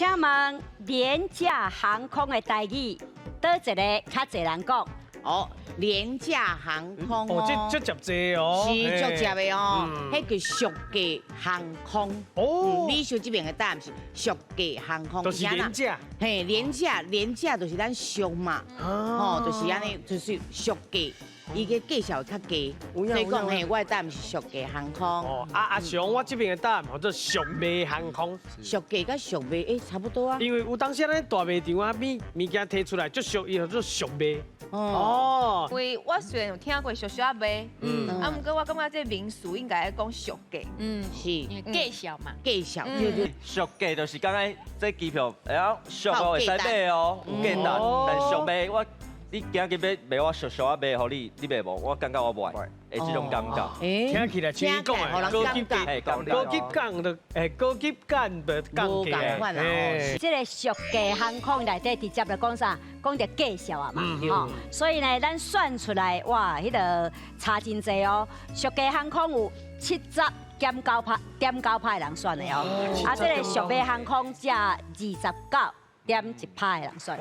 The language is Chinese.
请问廉价航空的代语，倒一个较侪人讲？哦，廉价航空哦，哦，这接济哦，是足食的哦，嗯迄叫俗价航空。哦，你想这边的答案是俗价航空，都是廉价，嘿，廉价就是咱俗嘛，哦，就是安尼，就是俗价。伊个介绍较低，所以讲嘿，我的答案是俗价航空。哦，阿雄，我这边的答案叫做俗卖航空，俗价甲俗卖，差不多啊。因为有当时咱大卖场啊，买物件摕出来就俗，伊叫做俗卖。哦，哦，因为我虽然有听过俗俗仔卖，啊，毋过我感觉这民俗应该讲俗价，是因为计小嘛，介绍，对对。俗价就是刚才这机票，俗我会使买哦，有价单，但俗卖我。你今日要卖我俗啊卖，互你卖无？我感觉我袂，会这种感觉。听起来像你讲的高级感，高级感的，高级感的降价。这个俗价航空内底直接就讲啥？讲着介绍啊嘛，吼。所以呢，咱算出来，哇，迄个差真济哦。俗价航空有70.9%的人选的哦，啊，这个俗卖航空才29.1%的人选。